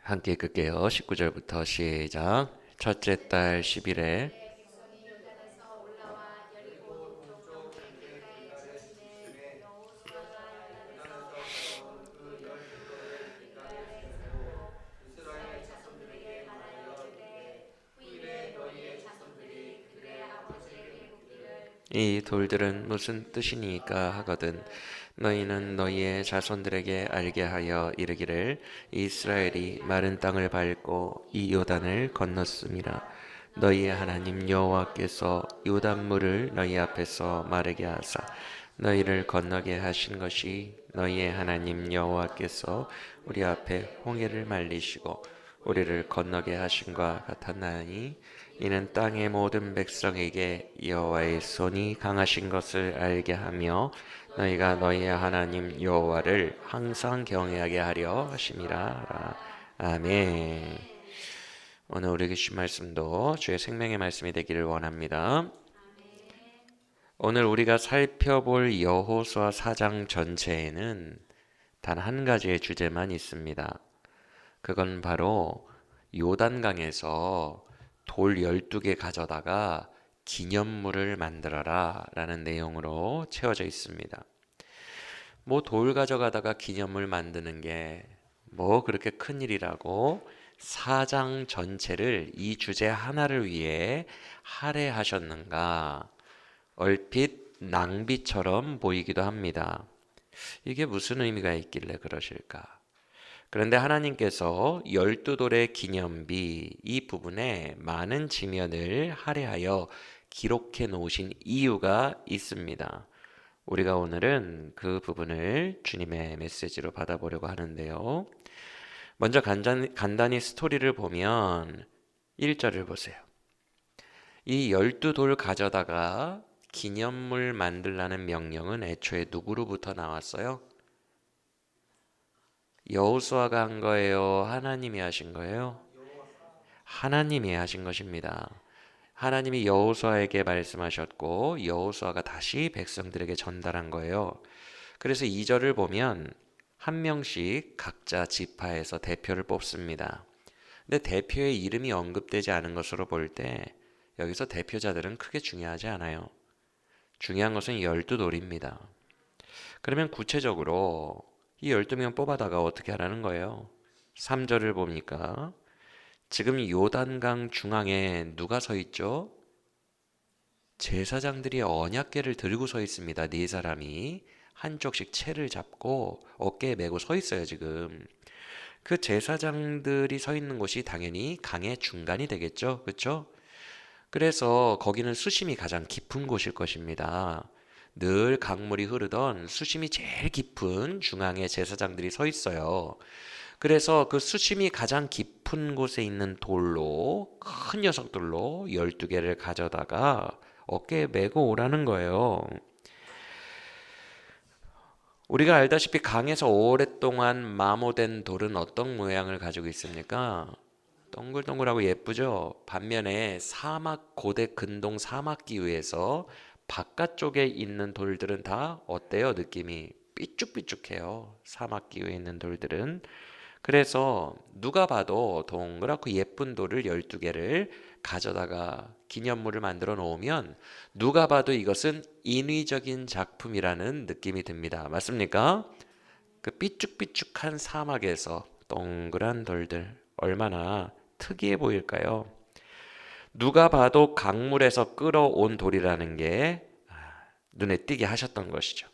함께 읽을게요. 19절부터 시작. 첫째 달 10일에 이 돌들은 무슨 뜻이니까 하거든 너희는 너희의 자손들에게 알게 하여 이르기를 이스라엘이 마른 땅을 밟고 이 요단을 건넜음이라. 너희의 하나님 여호와께서 요단물을 너희 앞에서 마르게 하사 너희를 건너게 하신 것이 너희의 하나님 여호와께서 우리 앞에 홍해를 말리시고 우리를 건너게 하신과 같았나니 이는 땅의 모든 백성에게 여호와의 손이 강하신 것을 알게 하며 너희가 너희의 하나님 여호와를 항상 경외하게 하려 하심이라. 아멘. 오늘 우리에게 주신 말씀도 주의 생명의 말씀이 되기를 원합니다. 오늘 우리가 살펴볼 여호수아 4장 전체에는 단 한 가지의 주제만 있습니다. 그건 바로 요단강에서 돌 12개 가져다가 기념물을 만들어라 라는 내용으로 채워져 있습니다. 뭐 돌 가져가다가 기념물 만드는 게 뭐 그렇게 큰일이라고 4장 전체를 이 주제 하나를 위해 할애하셨는가? 얼핏 낭비처럼 보이기도 합니다. 이게 무슨 의미가 있길래 그러실까? 그런데 하나님께서 12돌의 기념비 이 부분에 많은 지면을 할애하여 기록해 놓으신 이유가 있습니다. 우리가 오늘은 그 부분을 주님의 메시지로 받아보려고 하는데요. 먼저 간단히 스토리를 보면 1절을 보세요. 이 12돌 가져다가 기념물 만들라는 명령은 애초에 누구로부터 나왔어요? 여호수아가 한 거예요? 하나님이 하신 거예요? 하나님이 하신 것입니다. 하나님이 여호수아에게 말씀하셨고 여호수아가 다시 백성들에게 전달한 거예요. 그래서 2절을 보면 한 명씩 각자 지파에서 대표를 뽑습니다. 근데 대표의 이름이 언급되지 않은 것으로 볼 때 여기서 대표자들은 크게 중요하지 않아요. 중요한 것은 12돌입니다. 그러면 구체적으로 이 12명 뽑아다가 어떻게 하라는 거예요? 3절을 보니까 지금 요단강 중앙에 누가 서 있죠? 제사장들이 언약궤를 들고 서 있습니다. 네 사람이 한쪽씩 채를 잡고 어깨에 메고 서 있어요, 지금. 그 제사장들이 서 있는 곳이 당연히 강의 중간이 되겠죠. 그렇죠? 그래서 거기는 수심이 가장 깊은 곳일 것입니다. 늘 강물이 흐르던 수심이 제일 깊은 중앙에 제사장들이 서 있어요. 그래서 그 수심이 가장 깊은 곳에 있는 돌로 큰 녀석들로 12개를 가져다가 어깨에 메고 오라는 거예요. 우리가 알다시피 강에서 오랫동안 마모된 돌은 어떤 모양을 가지고 있습니까? 동글동글하고 예쁘죠? 반면에 고대 근동 사막 기후에서 바깥쪽에 있는 돌들은 다 어때요? 느낌이 삐쭉삐쭉해요. 사막 기후에 있는 돌들은. 그래서 누가 봐도 동그랗고 예쁜 돌을 12개를 가져다가 기념물을 만들어 놓으면 누가 봐도 이것은 인위적인 작품이라는 느낌이 듭니다. 맞습니까? 그 삐쭉삐쭉한 사막에서 동그란 돌들 얼마나 특이해 보일까요? 누가 봐도 강물에서 끌어온 돌이라는 게 눈에 띄게 하셨던 것이죠.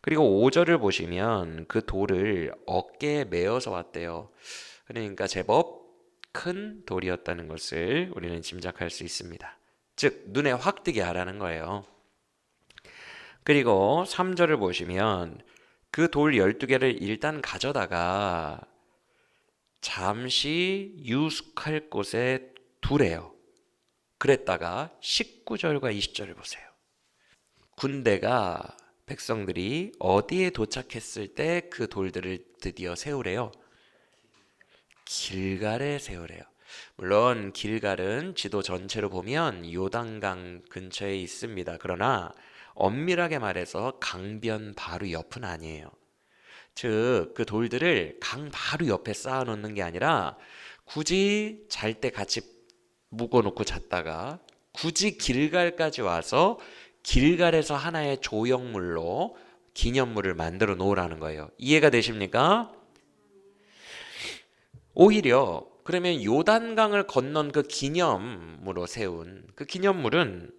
그리고 5절을 보시면 그 돌을 어깨에 메어서 왔대요. 그러니까 제법 큰 돌이었다는 것을 우리는 짐작할 수 있습니다. 즉 눈에 확 띄게 하라는 거예요. 그리고 3절을 보시면 그 돌 12개를 일단 가져다가 잠시 유숙할 곳에 두래요. 그랬다가 19절과 20절을 보세요. 군대가 백성들이 어디에 도착했을 때 그 돌들을 드디어 세우래요? 길갈에 세우래요. 물론 길갈은 지도 전체로 보면 요단강 근처에 있습니다. 그러나 엄밀하게 말해서 강변 바로 옆은 아니에요. 즉, 그 돌들을 강 바로 옆에 쌓아 놓는 게 아니라 굳이 잘 때 같이 묶어 놓고 잤다가 굳이 길갈까지 와서 길갈에서 하나의 조형물로 기념물을 만들어 놓으라는 거예요. 이해가 되십니까? 오히려 그러면 요단강을 건넌 그 기념으로 세운 그 기념물은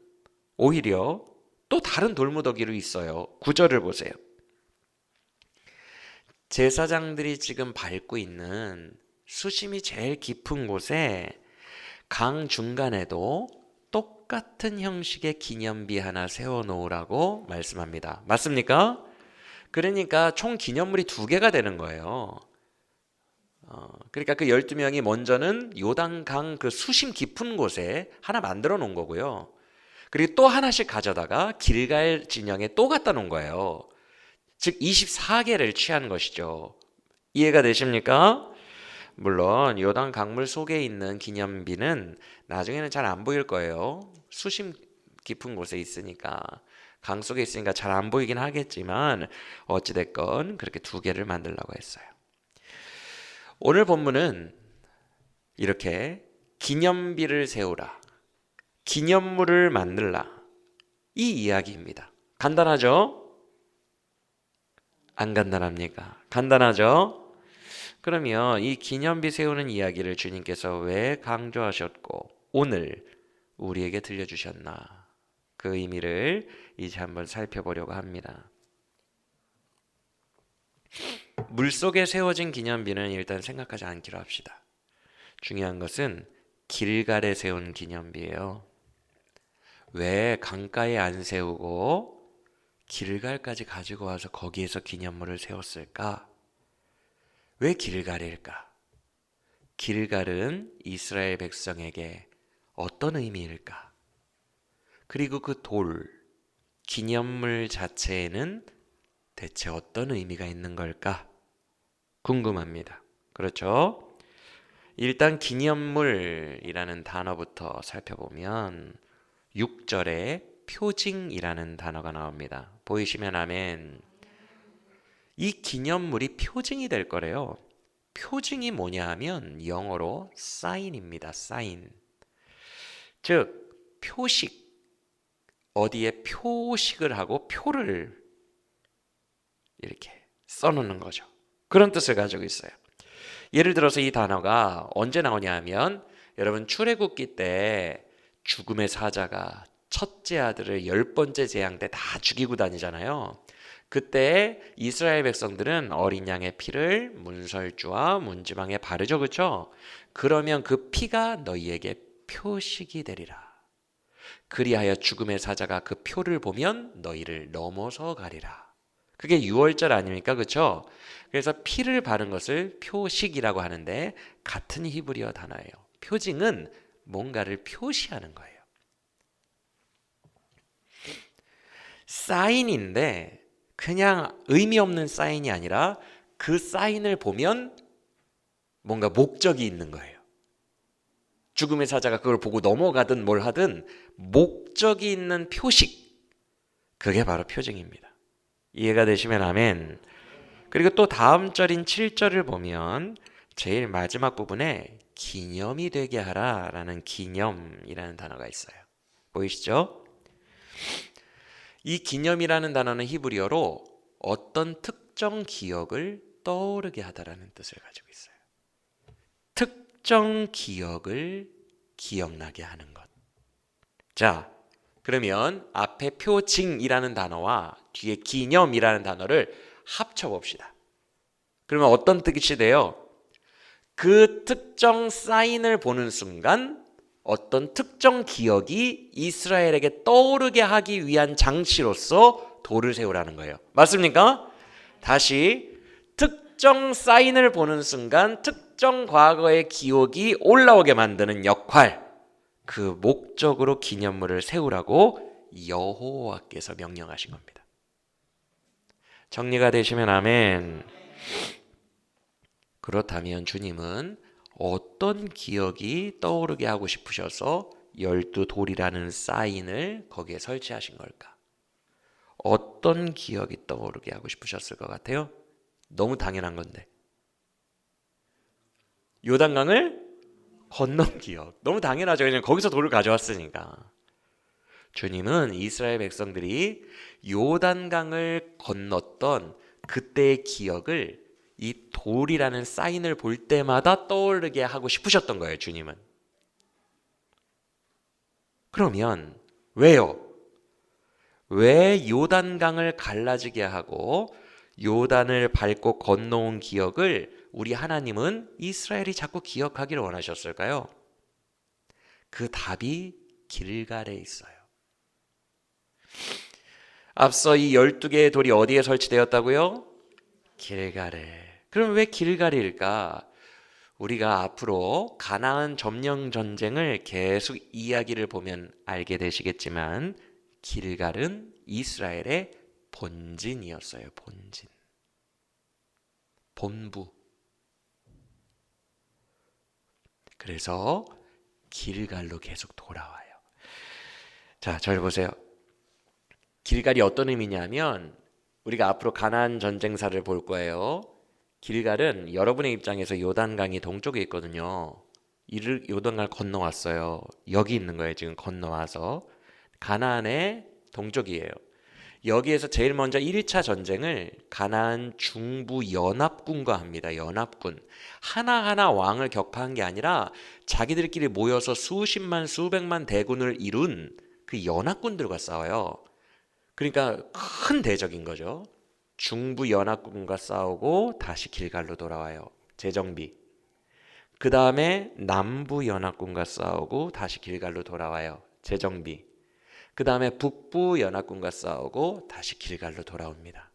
오히려 또 다른 돌무더기로 있어요. 구절을 보세요. 제사장들이 지금 밟고 있는 수심이 제일 깊은 곳에 강 중간에도 똑같은 형식의 기념비 하나 세워 놓으라고 말씀합니다. 맞습니까? 그러니까 총 기념물이 두 개가 되는 거예요. 그러니까 그 12명이 먼저는 요단강 그 수심 깊은 곳에 하나 만들어 놓은 거고요. 그리고 또 하나씩 가져다가 길갈 진영에 또 갖다 놓은 거예요. 즉 24개를 취한 것이죠. 이해가 되십니까? 물론 요단 강물 속에 있는 기념비는 나중에는 잘 안 보일 거예요. 수심 깊은 곳에 있으니까, 강 속에 있으니까 잘 안 보이긴 하겠지만 어찌됐건 그렇게 두 개를 만들려고 했어요. 오늘 본문은 이렇게 기념비를 세우라, 기념물을 만들라, 이 이야기입니다. 간단하죠? 안 간단합니까? 간단하죠? 그러면 이 기념비 세우는 이야기를 주님께서 왜 강조하셨고 오늘 우리에게 들려주셨나, 그 의미를 이제 한번 살펴보려고 합니다. 물속에 세워진 기념비는 일단 생각하지 않기로 합시다. 중요한 것은 길갈에 세운 기념비예요. 왜 강가에 안 세우고 길갈까지 가지고 와서 거기에서 기념물을 세웠을까? 왜 길갈일까? 길갈은 이스라엘 백성에게 어떤 의미일까? 그리고 그 돌, 기념물 자체에는 대체 어떤 의미가 있는 걸까? 궁금합니다. 그렇죠? 일단 기념물이라는 단어부터 살펴보면 6절에 표징이라는 단어가 나옵니다. 보이시면 아멘. 이 기념물이 표징이 될 거래요. 표징이 뭐냐 하면 영어로 사인입니다. 사인. 즉 표식, 어디에 표식을 하고 표를 이렇게 써놓는 거죠. 그런 뜻을 가지고 있어요. 예를 들어서 이 단어가 언제 나오냐 하면 여러분 출애굽기 때 죽음의 사자가 첫째 아들을 10번째 재앙 때 다 죽이고 다니잖아요. 그때 이스라엘 백성들은 어린 양의 피를 문설주와 문지방에 바르죠. 그렇죠? 그러면 그 피가 너희에게 표식이 되리라. 그리하여 죽음의 사자가 그 표를 보면 너희를 넘어서 가리라. 그게 6월절 아닙니까? 그렇죠? 그래서 피를 바른 것을 표식이라고 하는데 같은 히브리어 단어예요. 표징은 뭔가를 표시하는 거예요. 사인인데 그냥 의미 없는 사인이 아니라 그 사인을 보면 뭔가 목적이 있는 거예요. 죽음의 사자가 그걸 보고 넘어가든 뭘 하든 목적이 있는 표식, 그게 바로 표징입니다. 이해가 되시면 아멘. 그리고 또 다음 절인 7절을 보면 제일 마지막 부분에 기념이 되게 하라 라는 기념이라는 단어가 있어요. 보이시죠? 이 기념이라는 단어는 히브리어로 어떤 특정 기억을 떠오르게 하다라는 뜻을 가지고 있어요. 특정 기억을 기억나게 하는 것. 자, 그러면 앞에 표징이라는 단어와 뒤에 기념이라는 단어를 합쳐봅시다. 그러면 어떤 뜻이 돼요? 그 특정 사인을 보는 순간 어떤 특정 기억이 이스라엘에게 떠오르게 하기 위한 장치로서 돌을 세우라는 거예요. 맞습니까? 다시, 특정 사인을 보는 순간 특정 과거의 기억이 올라오게 만드는 역할, 그 목적으로 기념물을 세우라고 여호와께서 명령하신 겁니다. 정리가 되시면 아멘. 그렇다면 주님은 어떤 기억이 떠오르게 하고 싶으셔서 12돌이라는 사인을 거기에 설치하신 걸까? 어떤 기억이 떠오르게 하고 싶으셨을 것 같아요? 너무 당연한 건데. 요단강을 건넌 기억. 너무 당연하죠. 그냥 거기서 돌을 가져왔으니까. 주님은 이스라엘 백성들이 요단강을 건넜던 그때의 기억을 이 돌이라는 사인을 볼 때마다 떠오르게 하고 싶으셨던 거예요, 주님은. 그러면 왜요? 왜 요단강을 갈라지게 하고 요단을 밟고 건너온 기억을 우리 하나님은 이스라엘이 자꾸 기억하기를 원하셨을까요? 그 답이 길갈에 있어요. 앞서 이 12개의 돌이 어디에 설치되었다고요? 길갈에. 그럼 왜 길갈일까? 우리가 앞으로 가나안 점령 전쟁을 계속 이야기를 보면 알게 되시겠지만 길갈은 이스라엘의 본진이었어요. 본진. 본부. 그래서 길갈로 계속 돌아와요. 자, 저를 보세요. 길갈이 어떤 의미냐면 우리가 앞으로 가나안 전쟁사를 볼 거예요. 길갈은 여러분의 입장에서 요단강이 동쪽에 있거든요. 이를 요단강을 건너왔어요. 여기 있는 거예요. 지금 건너와서 가나안의 동쪽이에요. 여기에서 제일 먼저 1차 전쟁을 가나안 중부 연합군과 합니다. 연합군. 하나하나 왕을 격파한 게 아니라 자기들끼리 모여서 수십만 수백만 대군을 이룬 그 연합군들과 싸워요. 그러니까 큰 대적인 거죠. 중부 연합군과 싸우고 다시 길갈로 돌아와요. 재정비. 그 다음에 남부 연합군과 싸우고 다시 길갈로 돌아와요. 재정비. 그 다음에 북부 연합군과 싸우고 다시 길갈로 돌아옵니다.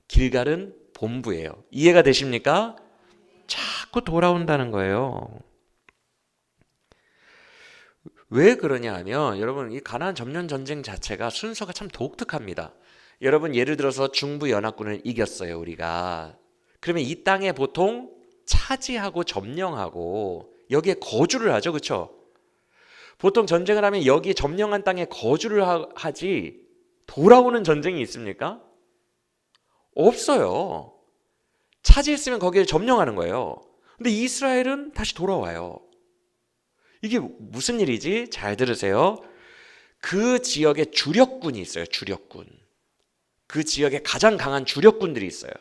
길갈은 본부예요. 이해가 되십니까? 자꾸 돌아온다는 거예요. 왜 그러냐 하면 여러분 이 가나안 점령 전쟁 자체가 순서가 참 독특합니다. 여러분 예를 들어서 중부 연합군을 이겼어요, 우리가. 그러면 이 땅에 보통 차지하고 점령하고 여기에 거주를 하죠. 그렇죠? 보통 전쟁을 하면 여기 점령한 땅에 거주를 하지 돌아오는 전쟁이 있습니까? 없어요. 차지했으면 거기에 점령하는 거예요. 근데 이스라엘은 다시 돌아와요. 이게 무슨 일이지? 잘 들으세요. 그 지역에 주력군이 있어요. 주력군. 그 지역에 가장 강한 주력군들이 있어요.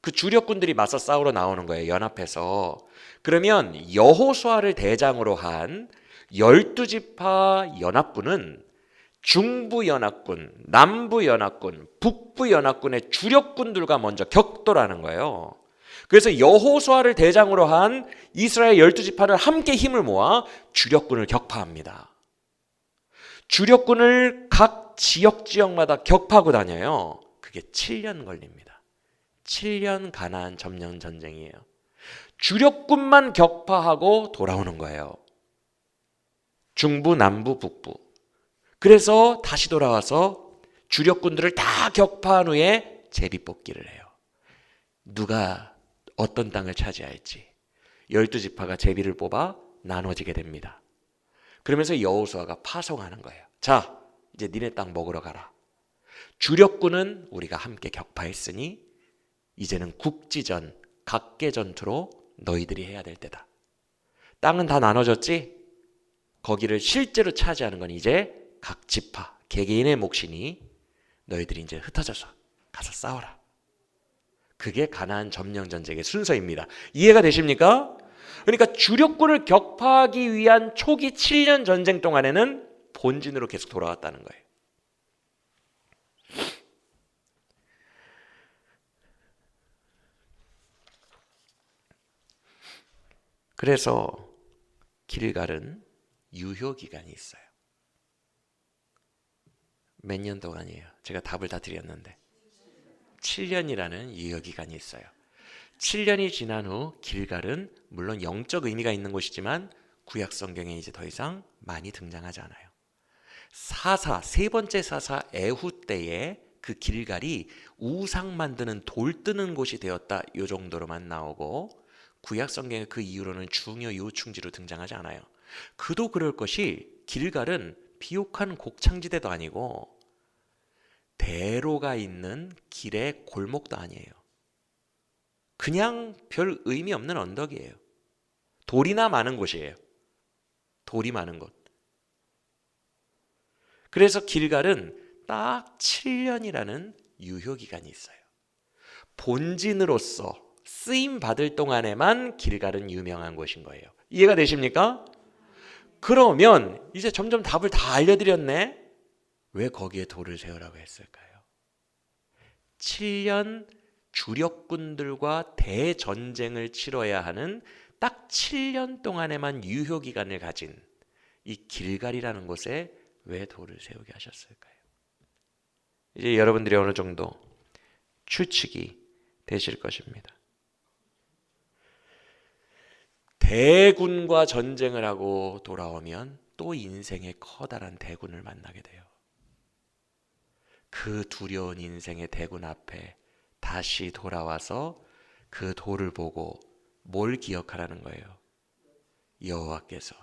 그 주력군들이 맞서 싸우러 나오는 거예요. 연합해서. 그러면 여호수아를 대장으로 한 12지파 연합군은 중부 연합군, 남부 연합군, 북부 연합군의 주력군들과 먼저 격돌하는 거예요. 그래서 여호수아를 대장으로 한 이스라엘 12지파를 함께 힘을 모아 주력군을 격파합니다. 주력군을 각 지역마다 격파하고 다녀요. 그게 7년 걸립니다. 7년 가나안 점령 전쟁이에요. 주력군만 격파하고 돌아오는 거예요. 중부, 남부, 북부. 그래서 다시 돌아와서 주력군들을 다 격파한 후에 제비뽑기를 해요. 누가 어떤 땅을 차지할지 12지파가 제비를 뽑아 나눠지게 됩니다. 그러면서 여호수아가 파송하는 거예요. 자, 이제 니네 땅 먹으러 가라. 주력군은 우리가 함께 격파했으니 이제는 국지전, 각계전투로 너희들이 해야 될 때다. 땅은 다 나눠졌지? 거기를 실제로 차지하는 건 이제 각 지파, 개개인의 몫이니 너희들이 이제 흩어져서 가서 싸워라. 그게 가나안 점령 전쟁의 순서입니다. 이해가 되십니까? 그러니까 주력군을 격파하기 위한 초기 7년 전쟁 동안에는 본진으로 계속 돌아왔다는 거예요. 그래서 길갈은 유효 기간이 있어요. 몇 년 동안이에요? 제가 답을 다 드렸는데 7년이라는 유효 기간이 있어요. 7년이 지난 후 길갈은 물론 영적 의미가 있는 곳이지만 구약 성경에 이제 더 이상 많이 등장하지 않아요. 세 번째 사사 에훗 때에 그 길갈이 우상 만드는 돌 뜨는 곳이 되었다. 이 정도로만 나오고 구약 성경의 그 이후로는 중요 요충지로 등장하지 않아요. 그도 그럴 것이 길갈은 비옥한 곡창지대도 아니고 대로가 있는 길의 골목도 아니에요. 그냥 별 의미 없는 언덕이에요. 돌이나 많은 곳이에요. 돌이 많은 곳. 그래서 길갈은 딱 7년이라는 유효기간이 있어요. 본진으로서 쓰임 받을 동안에만 길갈은 유명한 곳인 거예요. 이해가 되십니까? 그러면 이제 점점 답을 다 알려드렸네. 왜 거기에 돌을 세우라고 했을까요? 7년 주력군들과 대전쟁을 치러야 하는 딱 7년 동안에만 유효기간을 가진 이 길갈이라는 곳에 왜 돌을 세우게 하셨을까요? 이제 여러분들이 어느 정도 추측이 되실 것입니다. 대군과 전쟁을 하고 돌아오면 또 인생의 커다란 대군을 만나게 돼요. 그 두려운 인생의 대군 앞에 다시 돌아와서 그 돌을 보고 뭘 기억하라는 거예요? 여호와께서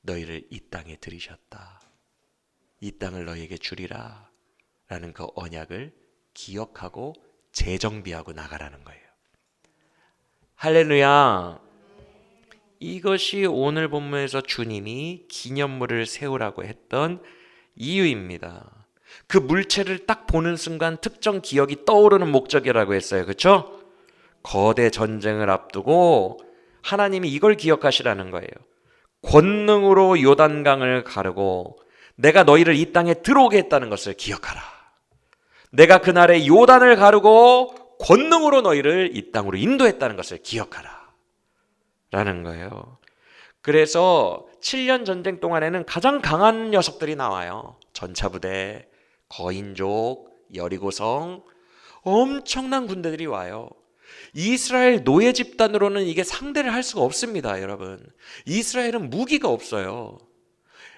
너희를 이 땅에 들이셨다. 이 땅을 너희에게 주리라 라는 그 언약을 기억하고 재정비하고 나가라는 거예요. 할렐루야. 이것이 오늘 본문에서 주님이 기념물을 세우라고 했던 이유입니다. 그 물체를 딱 보는 순간 특정 기억이 떠오르는 목적이라고 했어요. 그렇죠? 거대 전쟁을 앞두고 하나님이 이걸 기억하시라는 거예요. 권능으로 요단강을 가르고 내가 너희를 이 땅에 들어오게 했다는 것을 기억하라. 내가 그날에 요단을 가르고 권능으로 너희를 이 땅으로 인도했다는 것을 기억하라 라는 거예요. 그래서 7년 전쟁 동안에는 가장 강한 녀석들이 나와요. 전차부대, 거인족, 여리고성, 엄청난 군대들이 와요. 이스라엘 노예 집단으로는 이게 상대를 할 수가 없습니다, 여러분. 이스라엘은 무기가 없어요.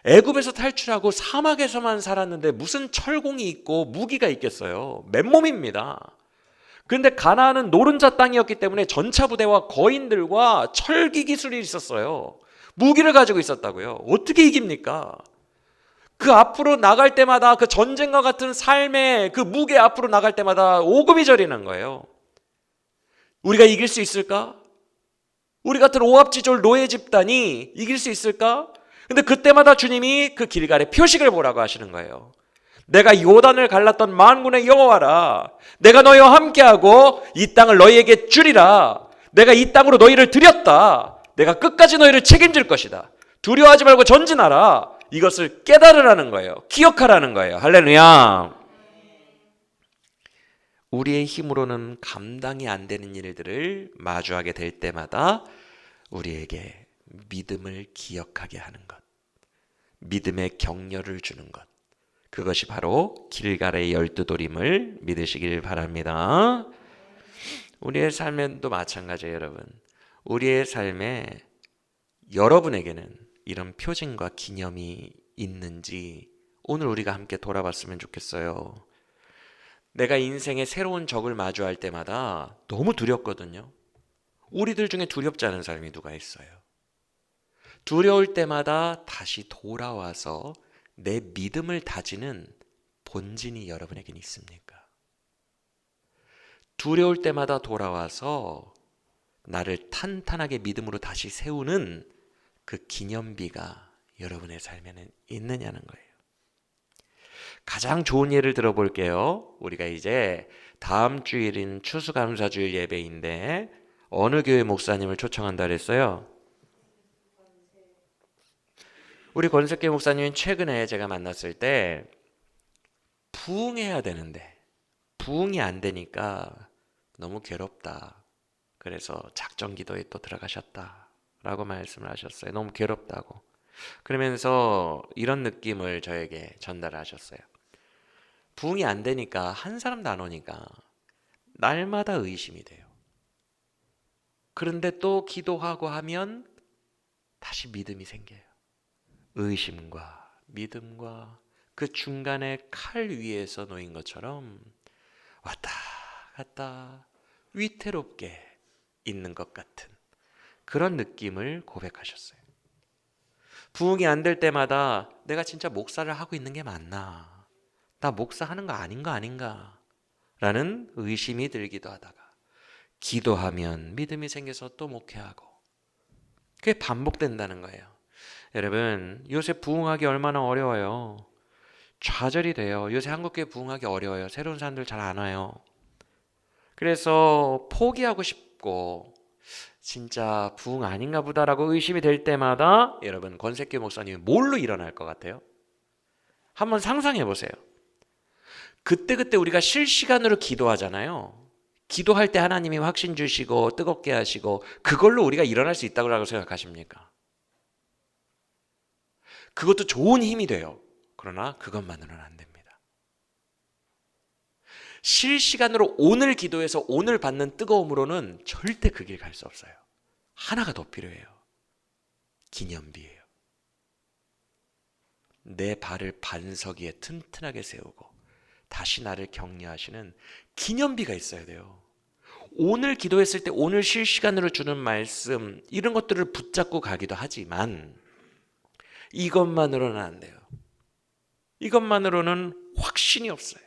애굽에서 탈출하고 사막에서만 살았는데 무슨 철공이 있고 무기가 있겠어요. 맨몸입니다. 그런데 가나안은 노른자 땅이었기 때문에 전차부대와 거인들과 철기 기술이 있었어요. 무기를 가지고 있었다고요. 어떻게 이깁니까? 그 앞으로 나갈 때마다 그 전쟁과 같은 삶의 그 무게 앞으로 나갈 때마다 오금이 저리는 거예요. 우리가 이길 수 있을까? 우리 같은 오합지졸 노예 집단이 이길 수 있을까? 근데 그때마다 주님이 그 길갈의 표식을 보라고 하시는 거예요. 내가 요단을 갈랐던 만군의 여호와라. 내가 너희와 함께하고 이 땅을 너희에게 주리라. 내가 이 땅으로 너희를 들였다. 내가 끝까지 너희를 책임질 것이다. 두려워하지 말고 전진하라. 이것을 깨달으라는 거예요. 기억하라는 거예요. 할렐루야. 우리의 힘으로는 감당이 안 되는 일들을 마주하게 될 때마다 우리에게 믿음을 기억하게 하는 것, 믿음의 격려를 주는 것, 그것이 바로 길갈의 12돌임을 믿으시길 바랍니다. 우리의 삶에도 마찬가지예요, 여러분. 우리의 삶에 여러분에게는 이런 표징과 기념이 있는지 오늘 우리가 함께 돌아봤으면 좋겠어요. 내가 인생의 새로운 적을 마주할 때마다 너무 두렵거든요. 우리들 중에 두렵지 않은 사람이 누가 있어요? 두려울 때마다 다시 돌아와서 내 믿음을 다지는 본진이 여러분에게는 있습니까? 두려울 때마다 돌아와서 나를 탄탄하게 믿음으로 다시 세우는 그 기념비가 여러분의 삶에는 있느냐는 거예요. 가장 좋은 예를 들어볼게요. 우리가 이제 다음 주일인 추수감사주일 예배인데 어느 교회 목사님을 초청한다 그랬어요? 우리 권석계 목사님이 최근에 제가 만났을 때 부흥해야 되는데 부흥이 안 되니까 너무 괴롭다. 그래서 작전 기도에 또 들어가셨다라고 말씀을 하셨어요. 너무 괴롭다고. 그러면서 이런 느낌을 저에게 전달하셨어요. 부흥이 안 되니까 한 사람도 안 오니까 날마다 의심이 돼요. 그런데 또 기도하고 하면 다시 믿음이 생겨요. 의심과 믿음과 그 중간에 칼 위에서 놓인 것처럼 왔다 갔다 위태롭게 있는 것 같은 그런 느낌을 고백하셨어요. 부흥이 안 될 때마다 내가 진짜 목사를 하고 있는 게 맞나? 나 목사하는 거 아닌가 라는 의심이 들기도 하다가 기도하면 믿음이 생겨서 또 목회하고. 그게 반복된다는 거예요. 여러분, 요새 부흥하기 얼마나 어려워요. 좌절이 돼요. 요새 한국교회 부흥하기 어려워요. 새로운 사람들 잘 안 와요. 그래서 포기하고 싶고 진짜 부흥 아닌가 보다라고 의심이 될 때마다 여러분, 권색교 목사님이 뭘로 일어날 것 같아요? 한번 상상해 보세요. 그때 우리가 실시간으로 기도하잖아요. 기도할 때 하나님이 확신 주시고 뜨겁게 하시고 그걸로 우리가 일어날 수 있다고 생각하십니까? 그것도 좋은 힘이 돼요. 그러나 그것만으로는 안 됩니다. 실시간으로 오늘 기도해서 오늘 받는 뜨거움으로는 절대 그 길 갈 수 없어요. 하나가 더 필요해요. 기념비예요. 내 발을 반석 위에 튼튼하게 세우고 다시 나를 격려하시는 기념비가 있어야 돼요. 오늘 기도했을 때 오늘 실시간으로 주는 말씀 이런 것들을 붙잡고 가기도 하지만 이것만으로는 안 돼요. 이것만으로는 확신이 없어요.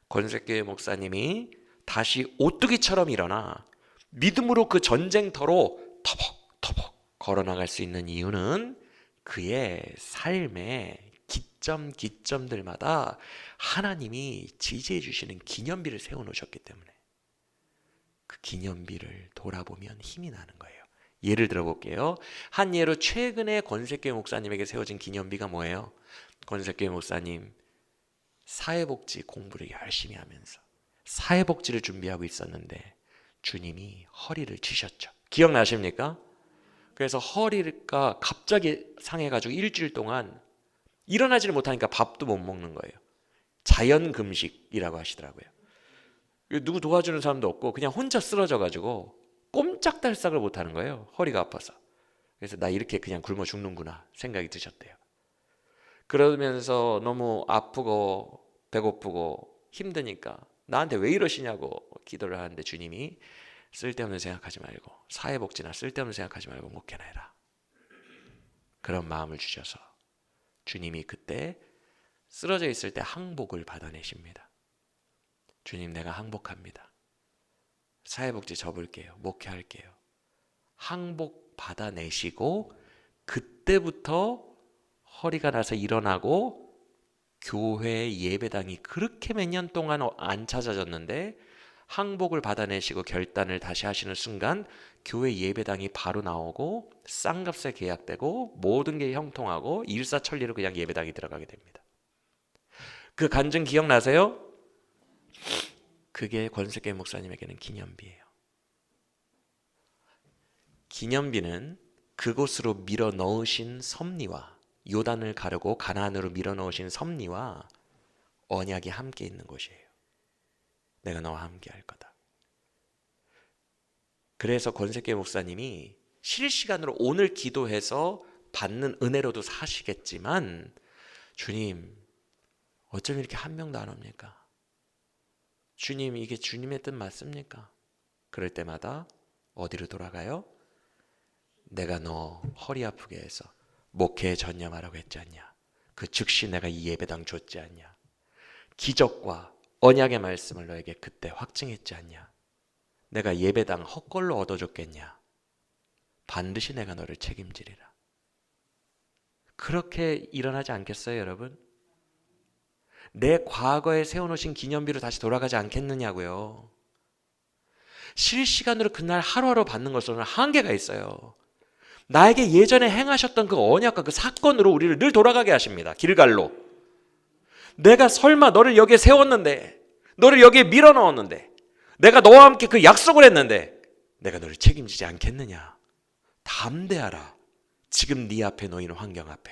권색교회 목사님이 다시 오뚜기처럼 일어나 믿음으로 그 전쟁터로 터벅터벅 걸어나갈 수 있는 이유는 그의 삶의 기점들마다 하나님이 지지해 주시는 기념비를 세워놓으셨기 때문에 그 기념비를 돌아보면 힘이 나는 거예요. 예를 들어볼게요. 한 예로 최근에 권색교회 목사님에게 세워진 기념비가 뭐예요? 권색교회 목사님 사회복지 공부를 열심히 하면서 사회복지를 준비하고 있었는데 주님이 허리를 치셨죠. 기억나십니까? 그래서 허리가 갑자기 상해가지고 일주일 동안 일어나지를 못하니까 밥도 못 먹는 거예요. 자연금식이라고 하시더라고요. 누구 도와주는 사람도 없고 그냥 혼자 쓰러져가지고 꼼짝달싹을 못하는 거예요. 허리가 아파서. 그래서 나 이렇게 그냥 굶어 죽는구나 생각이 드셨대요. 그러면서 너무 아프고 배고프고 힘드니까 나한테 왜 이러시냐고 기도를 하는데 주님이 쓸데없는 생각하지 말고 사회복지나 쓸데없는 생각하지 말고 목회나 해라. 그런 마음을 주셔서 주님이 그때 쓰러져 있을 때 항복을 받아내십니다. 주님, 내가 항복합니다. 사회복지 접을게요. 목회할게요. 항복 받아내시고 그때부터 허리가 나서 일어나고 교회 예배당이 그렇게 몇 년 동안 안 찾아졌는데 항복을 받아내시고 결단을 다시 하시는 순간 교회 예배당이 바로 나오고 쌍값에 계약되고 모든 게 형통하고 일사천리로 그냥 예배당이 들어가게 됩니다. 그 간증 기억나세요? 그게 권색계 목사님에게는 기념비예요. 기념비는 그곳으로 밀어 넣으신 섭리와 요단을 가르고 가나안으로 밀어 넣으신 섭리와 언약이 함께 있는 곳이에요. 내가 너와 함께 할 거다. 그래서 권색계 목사님이 실시간으로 오늘 기도해서 받는 은혜로도 사시겠지만 주님, 어쩜 이렇게 한 명도 안 옵니까? 주님, 이게 주님의 뜻 맞습니까? 그럴 때마다 어디로 돌아가요? 내가 너 허리 아프게 해서 목회에 전념하라고 했지 않냐? 그 즉시 내가 이 예배당 줬지 않냐? 기적과 언약의 말씀을 너에게 그때 확증했지 않냐? 내가 예배당 헛걸로 얻어줬겠냐? 반드시 내가 너를 책임지리라. 그렇게 일어나지 않겠어요, 여러분? 내 과거에 세워놓으신 기념비로 다시 돌아가지 않겠느냐고요. 실시간으로 그날 하루하루 받는 것으로는 한계가 있어요. 나에게 예전에 행하셨던 그 언약과 그 사건으로 우리를 늘 돌아가게 하십니다. 길갈로. 내가 설마 너를 여기에 세웠는데, 너를 여기에 밀어넣었는데, 내가 너와 함께 그 약속을 했는데 내가 너를 책임지지 않겠느냐? 담대하라. 지금 네 앞에 놓이는 환경 앞에.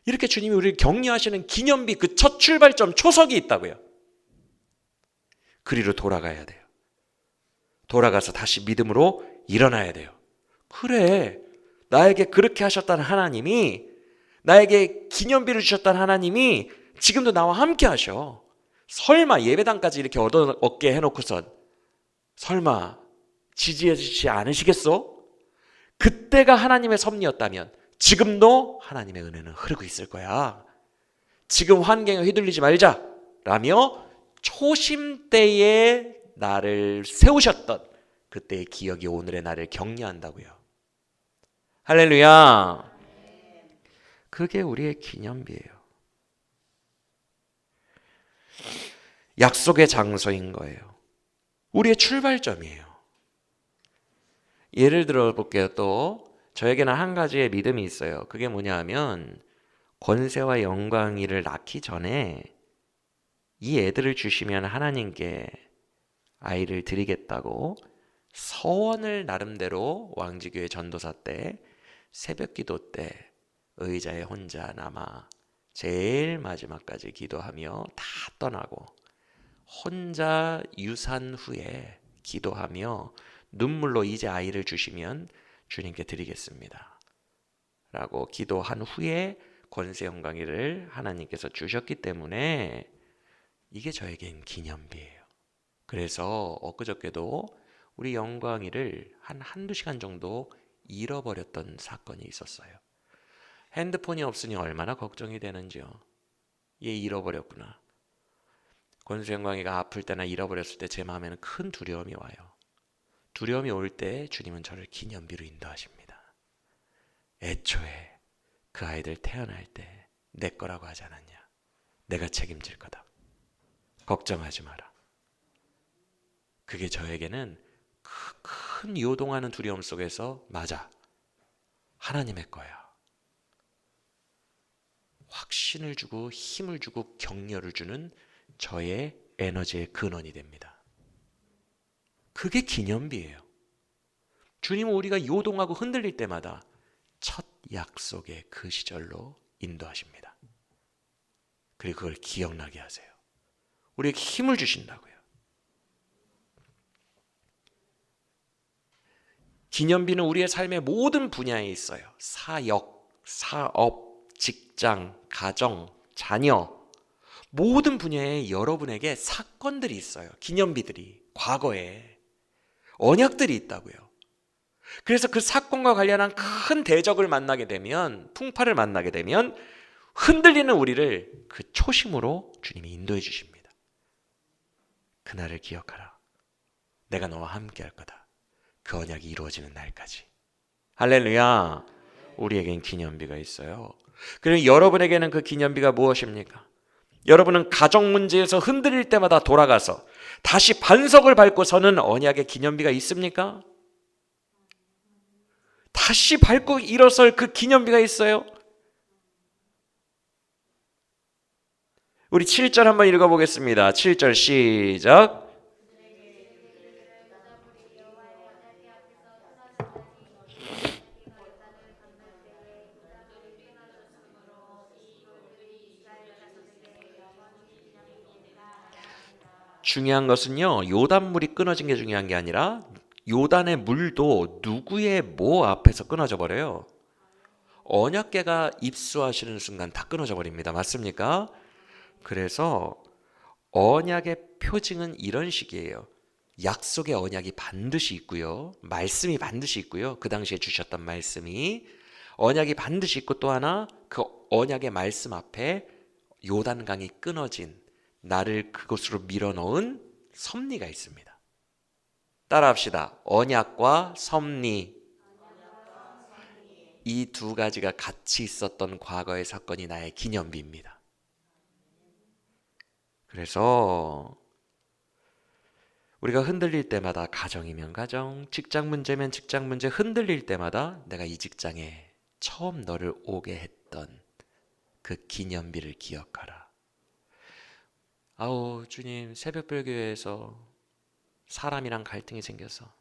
이렇게 주님이 우리를 격려하시는 기념비, 그 첫 출발점 초석이 있다고요. 그리로 돌아가야 돼요. 돌아가서 다시 믿음으로 일어나야 돼요. 그래, 나에게 그렇게 하셨다는 하나님이, 나에게 기념비를 주셨다는 하나님이 지금도 나와 함께 하셔. 설마 예배당까지 이렇게 얻게 해놓고선 설마 지지해 주시지 않으시겠어? 그때가 하나님의 섭리였다면 지금도 하나님의 은혜는 흐르고 있을 거야. 지금 환경에 휘둘리지 말자. 라며 초심 때에 나를 세우셨던 그때의 기억이 오늘의 나를 격려한다고요. 할렐루야. 그게 우리의 기념비예요. 약속의 장소인 거예요. 우리의 출발점이에요. 예를 들어 볼게요. 또 저에게는 한 가지의 믿음이 있어요. 그게 뭐냐 하면 권세와 영광이를 낳기 전에 이 애들을 주시면 하나님께 아이를 드리겠다고 서원을 나름대로 왕지교회 전도사 때 새벽 기도 때 의자에 혼자 남아 제일 마지막까지 기도하며 다 떠나고 혼자 유산 후에 기도하며 눈물로 이제 아이를 주시면 주님께 드리겠습니다 라고 기도한 후에 권세 영광이를 하나님께서 주셨기 때문에 이게 저에겐 기념비예요. 그래서 엊그저께도 우리 영광이를 한두 시간 정도 잃어버렸던 사건이 있었어요. 핸드폰이 없으니 얼마나 걱정이 되는지요. 얘 잃어버렸구나. 권수 영광이가 아플 때나 잃어버렸을 때 제 마음에는 큰 두려움이 와요. 두려움이 올 때 주님은 저를 기념비로 인도하십니다. 애초에 그 아이들 태어날 때 내 거라고 하지 않았냐. 내가 책임질 거다. 걱정하지 마라. 그게 저에게는 큰 요동하는 두려움 속에서 맞아. 하나님의 거야. 확신을 주고 힘을 주고 격려를 주는 저의 에너지의 근원이 됩니다. 그게 기념비예요. 주님은 우리가 요동하고 흔들릴 때마다 첫 약속의 그 시절로 인도하십니다. 그리고 그걸 기억나게 하세요. 우리에게 힘을 주신다고요. 기념비는 우리의 삶의 모든 분야에 있어요. 사역, 사업, 직장, 가정, 자녀 모든 분야에 여러분에게 사건들이 있어요. 기념비들이 과거에 언약들이 있다고요. 그래서 그 사건과 관련한 큰 대적을 만나게 되면 풍파를 만나게 되면 흔들리는 우리를 그 초심으로 주님이 인도해 주십니다. 그날을 기억하라. 내가 너와 함께 할 거다. 그 언약이 이루어지는 날까지. 할렐루야. 우리에겐 기념비가 있어요. 그리고 여러분에게는 그 기념비가 무엇입니까? 여러분은 가정 문제에서 흔들릴 때마다 돌아가서 다시 반석을 밟고 서는 언약의 기념비가 있습니까? 다시 밟고 일어설 그 기념비가 있어요. 우리 7절 한번 읽어보겠습니다. 7절 시작. 중요한 것은요, 요단물이 끊어진 게 중요한 게 아니라 요단의 물도 누구의 뭐 앞에서 끊어져 버려요. 언약궤가 입수하시는 순간 다 끊어져 버립니다. 맞습니까? 그래서 언약의 표징은 이런 식이에요. 약속의 언약이 반드시 있고요. 말씀이 반드시 있고요. 그 당시에 주셨던 말씀이 언약이 반드시 있고 또 하나 그 언약의 말씀 앞에 요단강이 끊어진 나를 그곳으로 밀어넣은 섭리가 있습니다. 따라합시다. 언약과 섭리. 이 두 가지가 같이 있었던 과거의 사건이 나의 기념비입니다. 그래서 우리가 흔들릴 때마다 가정이면 가정, 직장 문제면 직장 문제 흔들릴 때마다 내가 이 직장에 처음 너를 오게 했던 그 기념비를 기억하라. 아우 주님 새벽별교회에서 사람이랑 갈등이 생겨서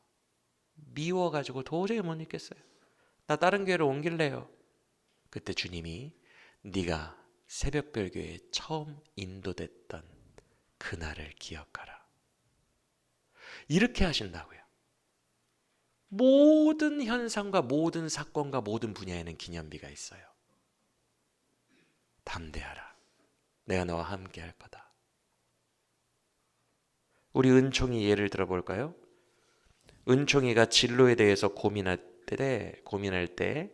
미워가지고 도저히 못 있겠어요. 나 다른 교회로 옮길래요. 그때 주님이 네가 새벽별교회에 처음 인도됐던 그날을 기억하라. 이렇게 하신다고요. 모든 현상과 모든 사건과 모든 분야에는 기념비가 있어요. 담대하라. 내가 너와 함께 할 거다. 우리 은총이 예를 들어볼까요? 은총이가 진로에 대해서 고민할 때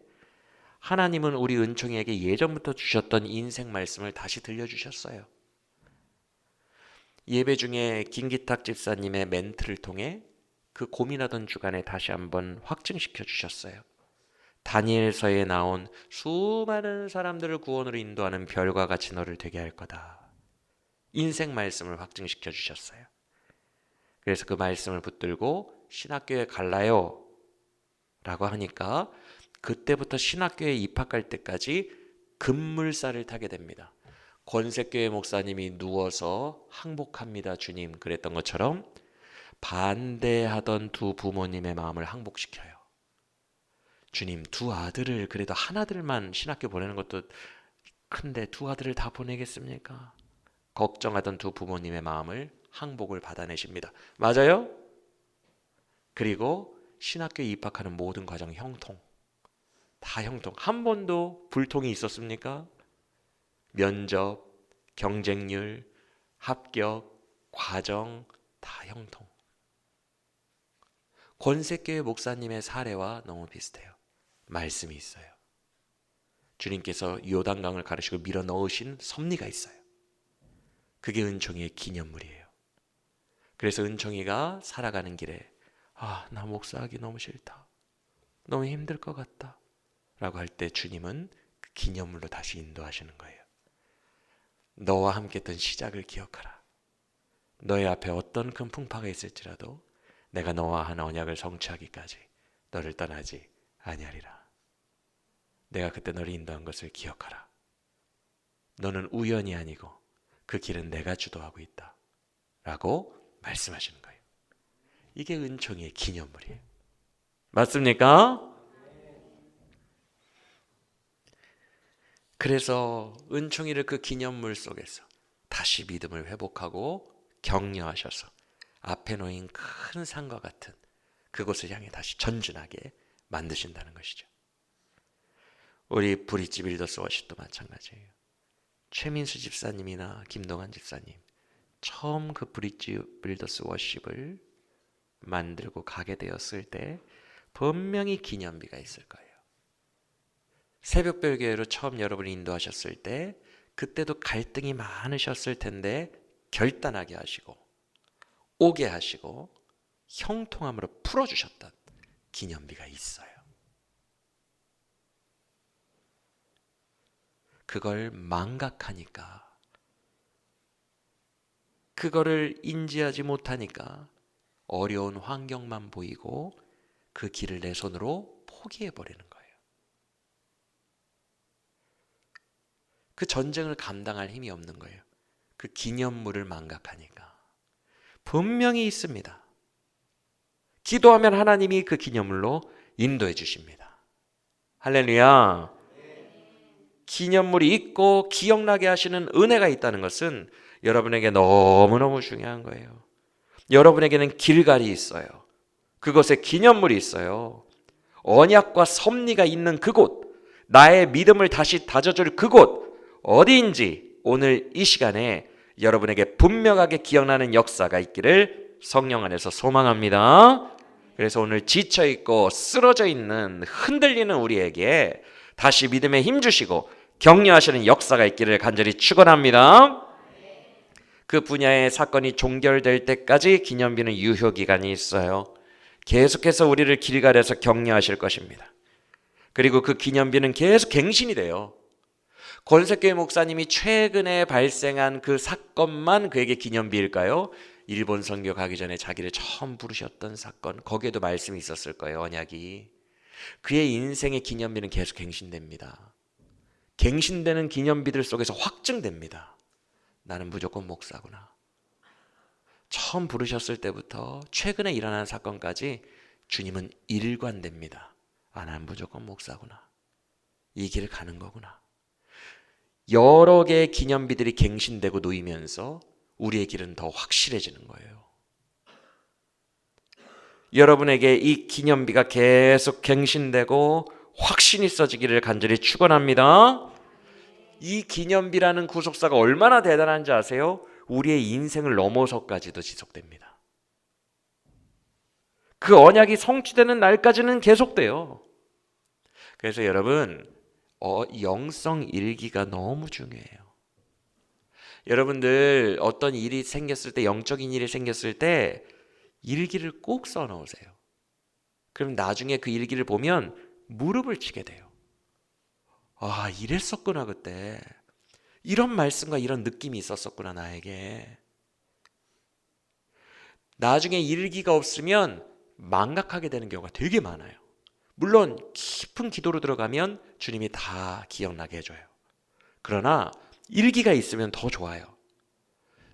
하나님은 우리 은총이에게 예전부터 주셨던 인생 말씀을 다시 들려주셨어요. 예배 중에 김기탁 집사님의 멘트를 통해 그 고민하던 주간에 다시 한번 확증시켜 주셨어요. 다니엘서에 나온 수많은 사람들을 구원으로 인도하는 별과 같이 너를 되게 할 거다. 인생 말씀을 확증시켜 주셨어요. 그래서 그 말씀을 붙들고 신학교에 갈라요 라고 하니까 그때부터 신학교에 입학할 때까지 급물살을 타게 됩니다. 권색교회 목사님이 누워서 항복합니다 주님 그랬던 것처럼 반대하던 두 부모님의 마음을 항복시켜요. 주님, 두 아들을 그래도 하나들만 신학교 보내는 것도 큰데 두 아들을 다 보내겠습니까? 걱정하던 두 부모님의 마음을 항복을 받아내십니다. 맞아요? 그리고 신학교에 입학하는 모든 과정 형통. 다 형통. 한 번도 불통이 있었습니까? 면접, 경쟁률, 합격, 과정 다 형통. 권색교회 목사님의 사례와 너무 비슷해요. 말씀이 있어요. 주님께서 요단강을 가르시고 밀어 넣으신 섭리가 있어요. 그게 은총이의 기념물이에요. 그래서 은총이가 살아가는 길에 나 목사하기 너무 싫다. 너무 힘들 것 같다. 라고 할 때 주님은 그 기념물로 다시 인도하시는 거예요. 너와 함께 했던 시작을 기억하라. 너의 앞에 어떤 큰 풍파가 있을지라도 내가 너와 한 언약을 성취하기까지 너를 떠나지 아니하리라. 내가 그때 너를 인도한 것을 기억하라. 너는 우연이 아니고 그 길은 내가 주도하고 있다. 라고 말씀하시는 거예요. 이게 은총이의 기념물이에요. 맞습니까? 그래서 은총이를 그 기념물 속에서 다시 믿음을 회복하고 격려하셔서 앞에 놓인 큰 산과 같은 그곳을 향해 다시 전진하게 만드신다는 것이죠. 우리 브릿지 빌더스 워십도 마찬가지예요. 최민수 집사님이나 김동환 집사님 처음 그 브릿지 빌더스 워십을 만들고 가게 되었을 때 분명히 기념비가 있을 거예요. 새벽별교회로 처음 여러분이 인도하셨을 때 그때도 갈등이 많으셨을 텐데 결단하게 하시고 오게 하시고 형통함으로 풀어주셨던 기념비가 있어요. 그걸 망각하니까 그거를 인지하지 못하니까 어려운 환경만 보이고 그 길을 내 손으로 포기해버리는 거예요. 그 전쟁을 감당할 힘이 없는 거예요. 그 기념물을 망각하니까. 분명히 있습니다. 기도하면 하나님이 그 기념물로 인도해 주십니다. 할렐루야. 기념물이 있고 기억나게 하시는 은혜가 있다는 것은 여러분에게 너무너무 중요한 거예요. 여러분에게는 길갈이 있어요. 그것에 기념물이 있어요. 언약과 섭리가 있는 그곳, 나의 믿음을 다시 다져줄 그곳 어디인지 오늘 이 시간에 여러분에게 분명하게 기억나는 역사가 있기를 성령 안에서 소망합니다. 그래서 오늘 지쳐있고 쓰러져 있는 흔들리는 우리에게 다시 믿음에 힘주시고 격려하시는 역사가 있기를 간절히 축원합니다. 그 분야의 사건이 종결될 때까지 기념비는 유효기간이 있어요. 계속해서 우리를 길갈에서 격려하실 것입니다. 그리고 그 기념비는 계속 갱신이 돼요. 권색교회 목사님이 최근에 발생한 그 사건만 그에게 기념비일까요? 일본 선교 가기 전에 자기를 처음 부르셨던 사건, 거기에도 말씀이 있었을 거예요. 언약이. 그의 인생의 기념비는 계속 갱신됩니다. 갱신되는 기념비들 속에서 확증됩니다. 나는 무조건 목사구나. 처음 부르셨을 때부터 최근에 일어난 사건까지 주님은 일관됩니다. 나는 무조건 목사구나. 이 길을 가는 거구나. 여러 개의 기념비들이 갱신되고 놓이면서 우리의 길은 더 확실해지는 거예요. 여러분에게 이 기념비가 계속 갱신되고 확신이 있어지기를 간절히 축원합니다. 이 기념비라는 구속사가 얼마나 대단한지 아세요? 우리의 인생을 넘어서까지도 지속됩니다. 그 언약이 성취되는 날까지는 계속돼요. 그래서 여러분 영성 일기가 너무 중요해요. 여러분들 어떤 일이 생겼을 때, 영적인 일이 생겼을 때 일기를 꼭 써놓으세요. 그럼 나중에 그 일기를 보면 무릎을 치게 돼요. 아, 이랬었구나 그때. 이런 말씀과 이런 느낌이 있었었구나 나에게. 나중에 일기가 없으면 망각하게 되는 경우가 되게 많아요. 물론 깊은 기도로 들어가면 주님이 다 기억나게 해줘요. 그러나 일기가 있으면 더 좋아요.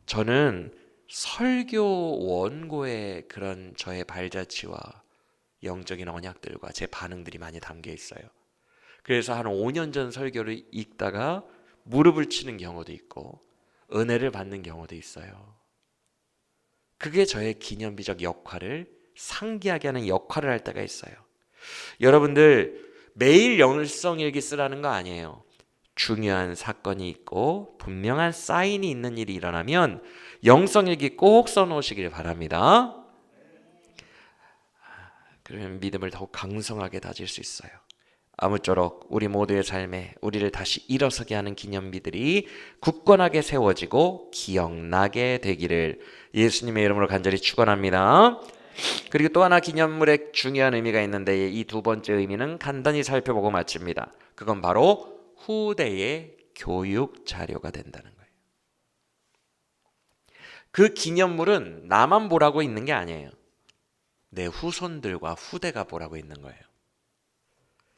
저는 설교 원고에 그런 저의 발자취와 영적인 언약들과 제 반응들이 많이 담겨 있어요. 그래서 한 5년 전 설교를 읽다가 무릎을 치는 경우도 있고 은혜를 받는 경우도 있어요. 그게 저의 기념비적 역할을 상기하게 하는 역할을 할 때가 있어요. 여러분들 매일 영성일기 쓰라는 거 아니에요. 중요한 사건이 있고 분명한 사인이 있는 일이 일어나면 영성일기 꼭 써놓으시길 바랍니다. 그러면 믿음을 더욱 강성하게 다질 수 있어요. 아무쪼록 우리 모두의 삶에 우리를 다시 일어서게 하는 기념비들이 굳건하게 세워지고 기억나게 되기를 예수님의 이름으로 간절히 축원합니다. 그리고 또 하나 기념물에 중요한 의미가 있는데 이 두 번째 의미는 간단히 살펴보고 마칩니다. 그건 바로 후대의 교육 자료가 된다는 거예요. 그 기념물은 나만 보라고 있는 게 아니에요. 내 후손들과 후대가 보라고 있는 거예요.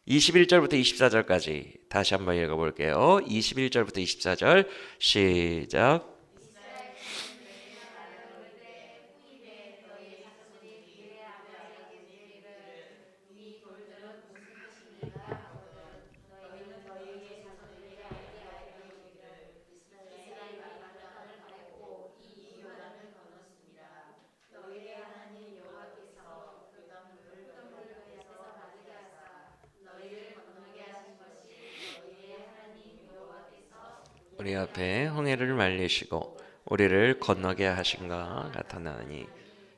21절부터 24절까지 다시 한번 읽어볼게요. 21절부터 24절 시작. 우리 앞에 홍해를 말리시고 우리를 건너게 하신가 같았나니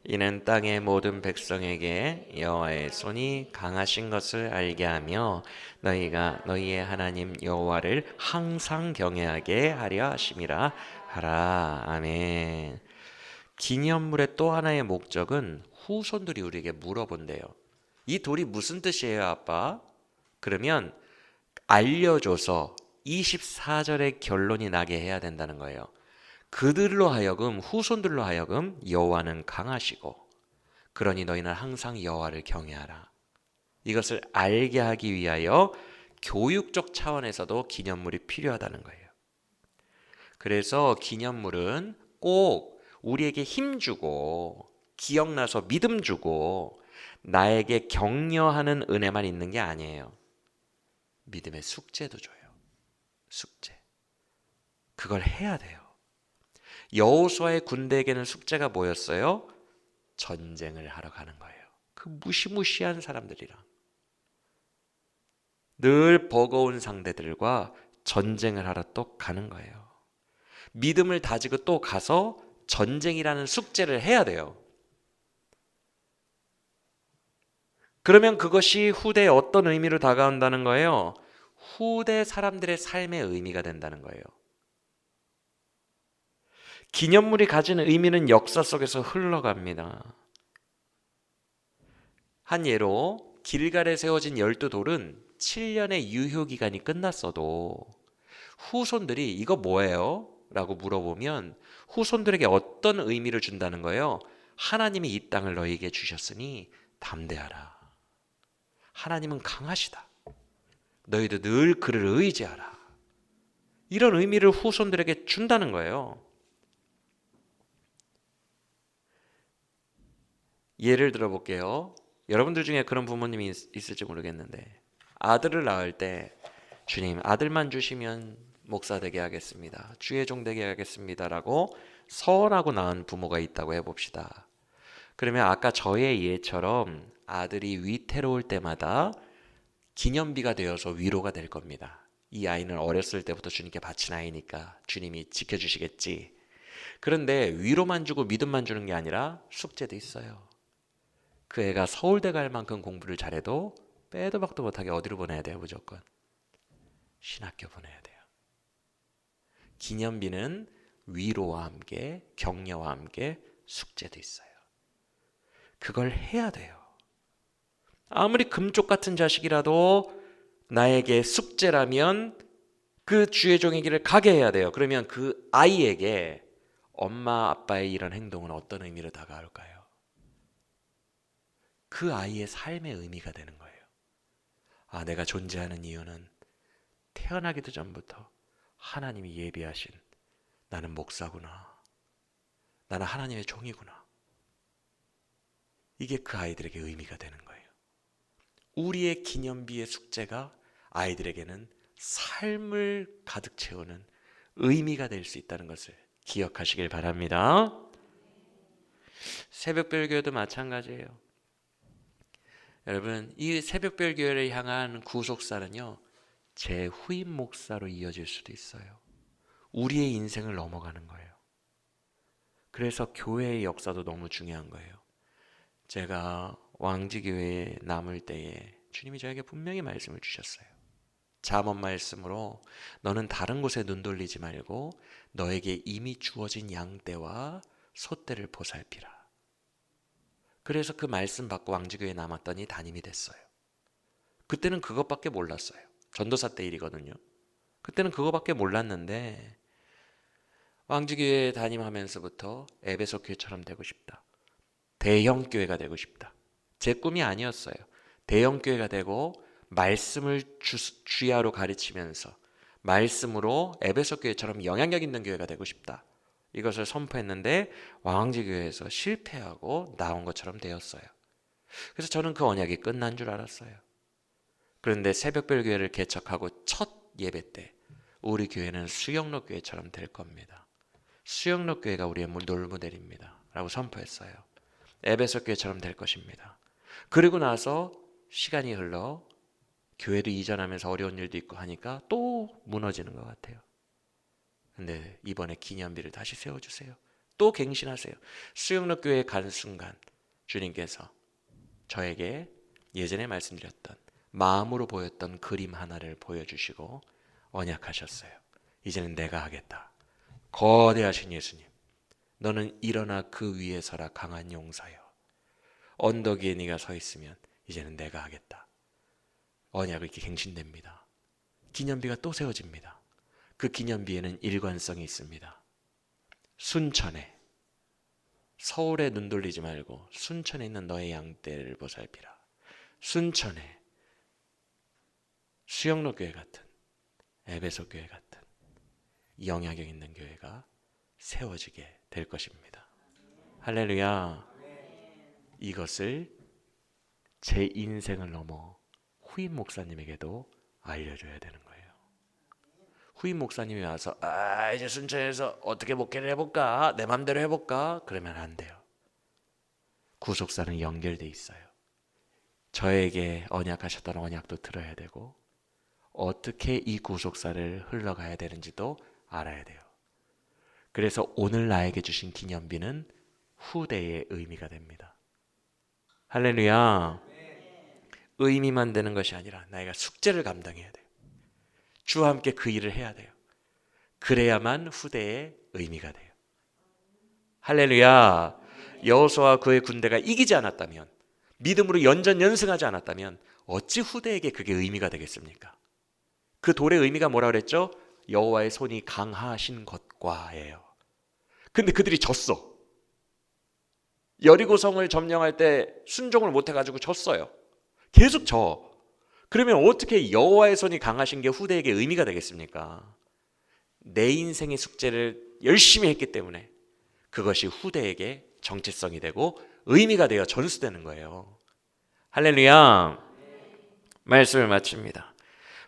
이는 땅의 모든 백성에게 여호와의 손이 강하신 것을 알게 하며 너희가 너희의 하나님 여호와를 항상 경외하게 하려 하심이라 하라. 아멘. 기념물의 또 하나의 목적은 후손들이 우리에게 물어본대요. 이 돌이 무슨 뜻이에요, 아빠? 그러면 알려줘서 24절의 결론이 나게 해야 된다는 거예요. 그들로 하여금 후손들로 하여금 여호와는 강하시고 그러니 너희는 항상 여호와를 경외하라. 이것을 알게 하기 위하여 교육적 차원에서도 기념물이 필요하다는 거예요. 그래서 기념물은 꼭 우리에게 힘주고 기억나서 믿음 주고 나에게 격려하는 은혜만 있는 게 아니에요. 믿음의 숙제도 줘요. 숙제. 그걸 해야 돼요. 여호수아의 군대에게는 숙제가 뭐였어요? 전쟁을 하러 가는 거예요. 그 무시무시한 사람들이랑 늘 버거운 상대들과 전쟁을 하러 또 가는 거예요. 믿음을 다지고 또 가서 전쟁이라는 숙제를 해야 돼요. 그러면 그것이 후대에 어떤 의미로 다가온다는 거예요? 후대 사람들의 삶의 의미가 된다는 거예요. 기념물이 가진 의미는 역사 속에서 흘러갑니다. 한 예로 길갈에 세워진 12돌은 7년의 유효기간이 끝났어도 후손들이 이거 뭐예요? 라고 물어보면 후손들에게 어떤 의미를 준다는 거예요? 하나님이 이 땅을 너희에게 주셨으니 담대하라. 하나님은 강하시다. 너희도 늘 그를 의지하라. 이런 의미를 후손들에게 준다는 거예요. 예를 들어 볼게요. 여러분들 중에 그런 부모님이 있을지 모르겠는데 아들을 낳을 때 주님 아들만 주시면 목사 되게 하겠습니다. 주의 종 되게 하겠습니다. 라고 서원하고 낳은 부모가 있다고 해봅시다. 그러면 아까 저의 예처럼 아들이 위태로울 때마다 기념비가 되어서 위로가 될 겁니다. 이 아이는 어렸을 때부터 주님께 바친 아이니까 주님이 지켜주시겠지. 그런데 위로만 주고 믿음만 주는 게 아니라 숙제도 있어요. 그 애가 서울대 갈 만큼 공부를 잘해도 빼도 박도 못하게 어디로 보내야 돼요? 무조건 신학교 보내야 돼요. 기념비는 위로와 함께 격려와 함께 숙제도 있어요. 그걸 해야 돼요. 아무리 금쪽 같은 자식이라도 나에게 숙제라면 그 주의 종의 길을 가게 해야 돼요. 그러면 그 아이에게 엄마 아빠의 이런 행동은 어떤 의미로 다가올까요? 그 아이의 삶의 의미가 되는 거예요. 아, 내가 존재하는 이유는 태어나기도 전부터 하나님이 예비하신 나는 목사구나. 나는 하나님의 종이구나. 이게 그 아이들에게 의미가 되는 거예요. 우리의 기념비의 숙제가 아이들에게는 삶을 가득 채우는 의미가 될 수 있다는 것을 기억하시길 바랍니다. 새벽별 교회도 마찬가지예요. 여러분, 이 새벽별 교회를 향한 구속사는요, 제 후임 목사로 이어질 수도 있어요. 우리의 인생을 넘어가는 거예요. 그래서 교회의 역사도 너무 중요한 거예요. 제가 왕지교회에 남을 때에 주님이 저에게 분명히 말씀을 주셨어요. 잠언 말씀으로 너는 다른 곳에 눈 돌리지 말고 너에게 이미 주어진 양떼와 소떼를 보살피라. 그래서 그 말씀 받고 왕지교회에 남았더니 담임이 됐어요. 그때는 그것밖에 몰랐어요. 전도사 때 일이거든요. 그때는 그거밖에 몰랐는데 왕지교회 담임하면서부터 에베소 교회처럼 되고 싶다. 대형 교회가 되고 싶다. 제 꿈이 아니었어요. 대형 교회가 되고 말씀을 주야로 가르치면서 말씀으로 에베소 교회처럼 영향력 있는 교회가 되고 싶다. 이것을 선포했는데 왕지교회에서 실패하고 나온 것처럼 되었어요. 그래서 저는 그 언약이 끝난 줄 알았어요. 그런데 새벽별 교회를 개척하고 첫 예배 때 우리 교회는 수영로 교회처럼 될 겁니다. 수영로 교회가 우리의 롤모델입니다. 라고 선포했어요. 에베소 교회처럼 될 것입니다. 그리고 나서 시간이 흘러 교회도 이전하면서 어려운 일도 있고 하니까 또 무너지는 것 같아요. 근데 이번에 기념비를 다시 세워주세요. 또 갱신하세요. 수영로 교회에 간 순간 주님께서 저에게 예전에 말씀드렸던 마음으로 보였던 그림 하나를 보여주시고 언약하셨어요. 이제는 내가 하겠다. 거대하신 예수님, 너는 일어나 그 위에 서라 강한 용사여. 언덕 위에 네가 서 있으면 이제는 내가 하겠다. 언약이 이렇게 갱신됩니다. 기념비가 또 세워집니다. 그 기념비에는 일관성이 있습니다. 순천에, 서울에 눈 돌리지 말고 순천에 있는 너의 양떼를 보살피라. 순천에 수영로 교회 같은, 에베소 교회 같은 영향력 있는 교회가 세워지게 될 것입니다. 할렐루야. 이것을 제 인생을 넘어 후임 목사님에게도 알려줘야 되는 거예요. 후임 목사님이 와서 이제 순천에서 어떻게 목회를 해볼까? 내 맘대로 해볼까? 그러면 안 돼요. 구속사는 연결돼 있어요. 저에게 언약하셨던 언약도 들어야 되고 어떻게 이 구속사를 흘러가야 되는지도 알아야 돼요. 그래서 오늘 나에게 주신 기념비는 후대의 의미가 됩니다. 할렐루야. 의미만 되는 것이 아니라 나이가 숙제를 감당해야 돼요. 주와 함께 그 일을 해야 돼요. 그래야만 후대의 의미가 돼요. 할렐루야. 여호수아와 그의 군대가 이기지 않았다면, 믿음으로 연전연승하지 않았다면 어찌 후대에게 그게 의미가 되겠습니까? 그 돌의 의미가 뭐라 그랬죠? 여호와의 손이 강하신 것과예요. 근데 그들이 졌어. 여리고성을 점령할 때 순종을 못해가지고 졌어요. 계속 져. 그러면 어떻게 여호와의 손이 강하신 게 후대에게 의미가 되겠습니까? 내 인생의 숙제를 열심히 했기 때문에 그것이 후대에게 정체성이 되고 의미가 되어 전수되는 거예요. 할렐루야. 말씀을 마칩니다.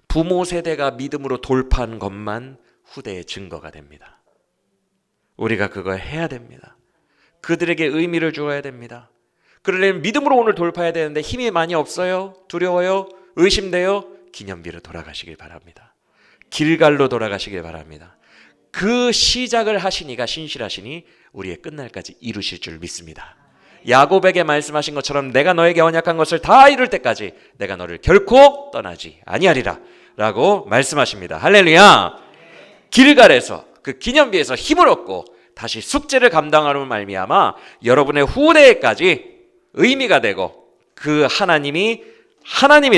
부모 세대가 믿음으로 돌파한 것만 후대의 증거가 됩니다. 우리가 그걸 해야 됩니다. 그들에게 의미를 주어야 됩니다. 그러려면 믿음으로 오늘 돌파해야 되는데 힘이 많이 없어요? 두려워요? 의심돼요? 기념비로 돌아가시길 바랍니다. 길갈로 돌아가시길 바랍니다. 그 시작을 하신 이가 신실하시니 우리의 끝날까지 이루실 줄 믿습니다. 야곱에게 말씀하신 것처럼 내가 너에게 언약한 것을 다 이룰 때까지 내가 너를 결코 떠나지 아니하리라 라고 말씀하십니다. 할렐루야. 길갈에서 그 기념비에서 힘을 얻고 다시 숙제를 감당하는 말미암아 여러분의 후대에까지 의미가 되고 그 하나님이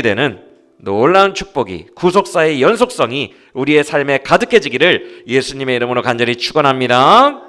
되는 놀라운 축복이 구속사의 연속성이 우리의 삶에 가득해지기를 예수님의 이름으로 간절히 축원합니다.